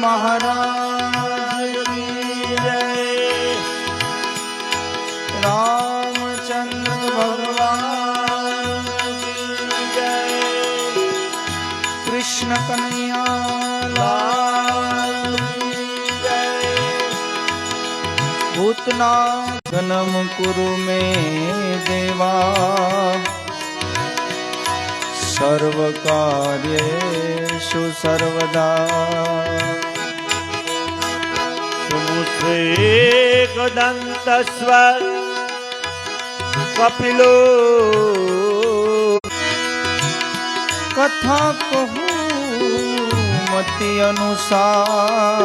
महाराज की जय। रामचंद्र भगवान की जय। कृष्ण कन्हैया लाल की जय। भूतना जन्म कुरु में देवा सर्व कार्येषु सर्वदा। सुमुखेकदन्तस्व कपिलो कथा कहूँ मति अनुसार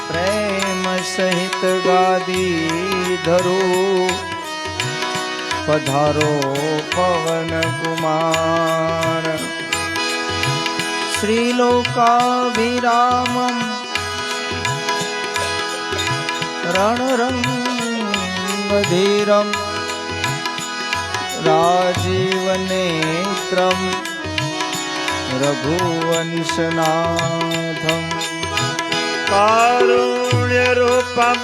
प्रेम सहित गादी धरो पधारो पवन कुमार। श्रीलोकाभिरामं रणरंगधीरं राजीवनेत्रं रघुवंशनाथं कारुण्यरूपं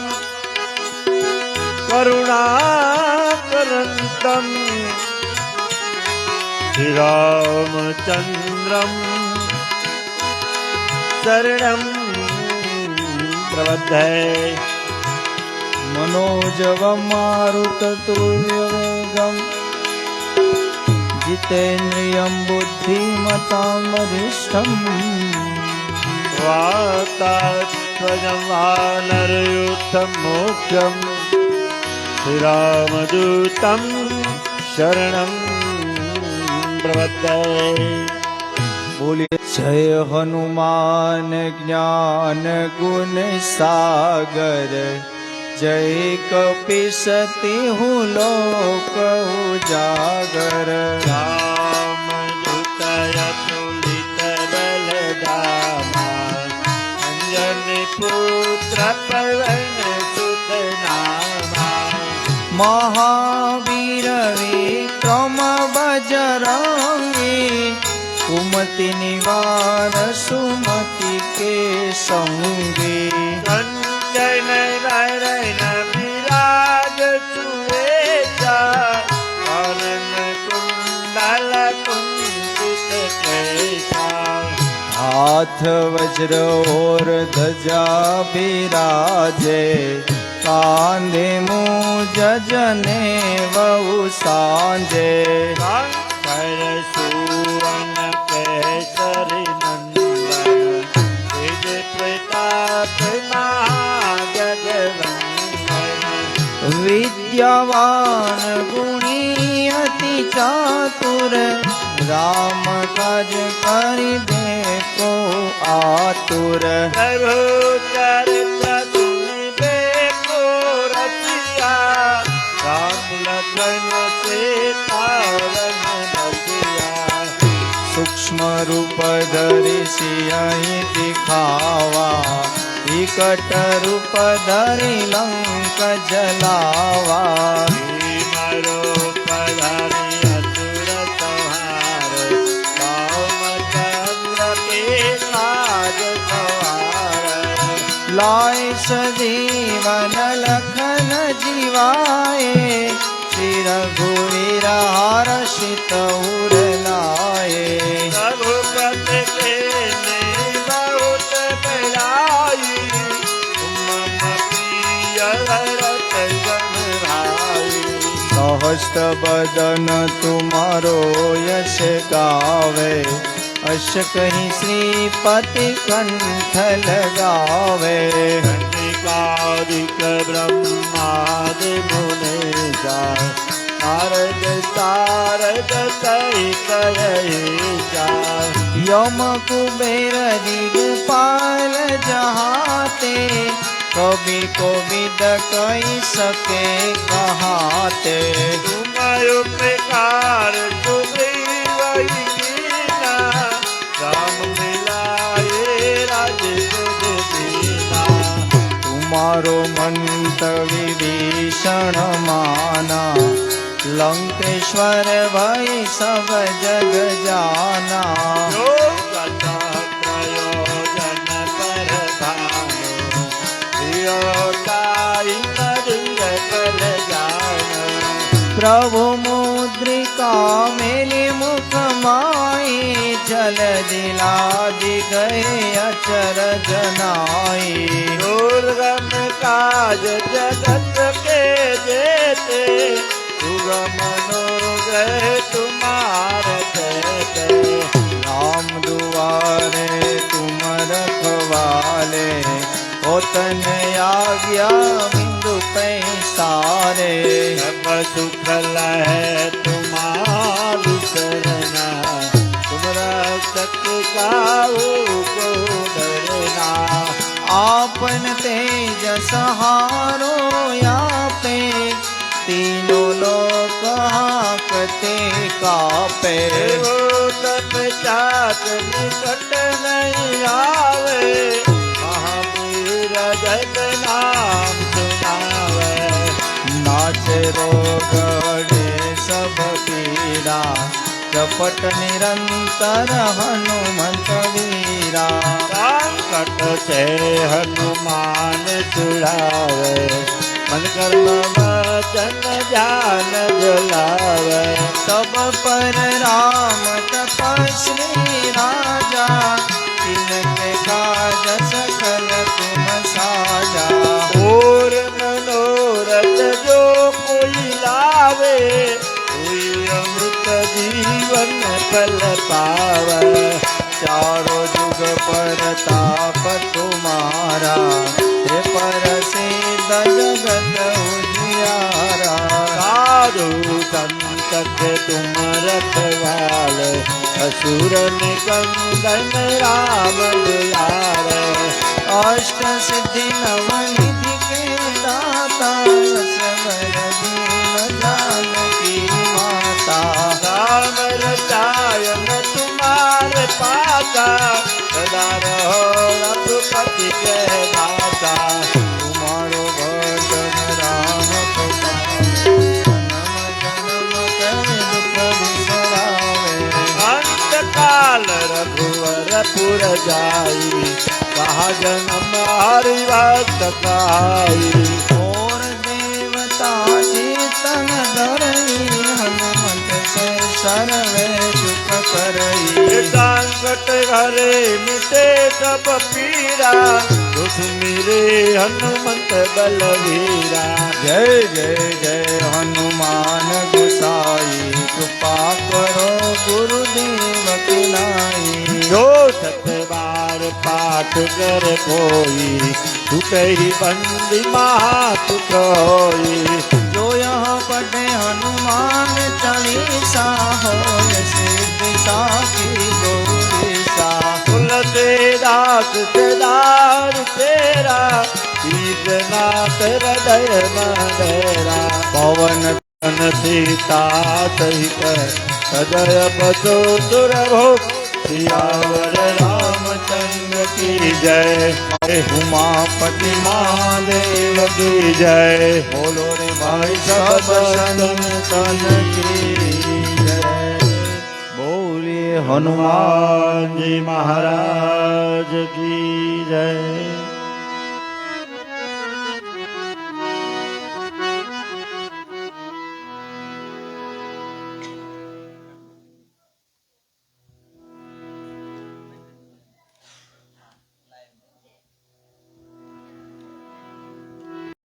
करुणाकरन्तं श्रीरामचन्द्रं शरणं प्रपद्ये। मनोजवं मारुततुल्यवेगं जितेन्द्रियं बुद्धिमतां वरिष्ठं वातात्मजं वानरयूथं मोक्षं श्रीरामदूतं शरणं प्रपद्ये। बोलिए जय हनुमान ज्ञान गुण सागर जय कपीसतिहु लोक उजागर। रामदूत अतुलित बलधामा अंजनी पुत्र पवन सुत नामा। महावीर विक्रम बजरंगी कुमति निवार सुमति के संगी। कंचन नयन विराज सुवेशा कानन कुंडल कुंचित केशा। हाथ वज्र और ध्वजा विराजे कांधे मूज जनेऊ सांजे। कर सुवन केसरी नंदन तेज प्रताप जगवंदन। विद्यावान गुणी अति चातुर राम काज करिबे को आतुर। प्रभु चरित्र सुनिबे को रसिया राम लखन सीता सूक्ष्म रूप धरि सियहि दिखावा विकट रूप धरि लंक जलावा। रूप धरि असुर संहार रामचंद्र के काज सवार। लाए सजीवन लखन जीवाए श्री रघुवीर हर्षित उर लाए। रघुपति के ने बहुत बड़ाई मम प्रिय भरत जन भाई। सहस्त्र बदन तुम्हारो यश गावे अश कहीं श्रीपति कंठ लगावे। कनिकादिक ब्रह्मादि मुनीसा नारद सारद सहित जा। यम कुबेर दिगपाल जहाते कवि कोविद कही सके कहाते। तुम उपकार सुग्रीव कीना राम मिलाए राज तुझ दीना। तुम्हारो मंत विभीषण माना लंकेश्वर भई सब जग जाना। जो कथा प्रयोजन पर भानो, दियो ताई नरिय पर जानो। प्रभु मुद्रिका मेली मुख माई, जल दिलादि गए अचर जनाई। दुर्गम काज जगत के जेते, सुगम अनुग्रह तुम्हार देते। राम दुआरे तुम रखवाले, होतन आज्ञा बिंदु पैसारे। सब सुख लहे तुम्हारी शरणा, तुम रक्षक काहू को डरना। आपन तेज सहारो यापे, तीनों लोक हाकते कापे। वो तप चात निकट नहीं आवे, महावीर जग नाम सुनावे। नाचे रोगड़े सब पीड़ा, चपट निरंतर हनुमंत वीरा। संकट से हनुमान छुड़ावे, मन कर्म वचन ध्यान जलावे। सब पर राम तपस्वी राजा, तिनके काज सकल तुम साजा। और मनोरथ जो कोई लावे, कोई अमृत जीवन फल पावे। चारों जुग पर ताप तुम्हारा, हे पर सिद्ध जगत उजियारा। साधु संत के तुम रखवाले, असुर निकंदन राम दुलारे। अष्ट सिद्धि नव निधि के दाता, असवर दीन जानकी माता। राम रसायन तुम्हारे पाता, सदा रहो रघुपति के दाता। तुम्हारो भजन राम को पावे, जन्म जन्म कर दुख बिसरावे। अंत काल रघुवर पुर जाई, कहा जन्म हरि भक्त कहाई। और देवता चेतन धरई, हनुमत से सर्वे सुख करई। संकट हरे मिटे सब पीरा, सुमिरे हनुमंत बलवीरा। जय जय जय हनुमान गोसाई, कृपा करो गुरुदेव की नाई। जो सत बार पाठ कर कोई, छूटे ही बंदी महासुख होई। जो यहाँ पढ़े हनुमान चालीसा, होय सिद्धि साखी गौरीसा। तुलसीदास सेदार तेरा, कीर्तनाथ हृदय मंडेरा। पवन पवन सीता सहित सदय बसो सुरभो, सियावर रामचंद्र की जय। उमापति महादेव की जय। बोलो रे भाई सब संतन की जय। बोलिए हनुमान हनुमान जी महाराज की जय।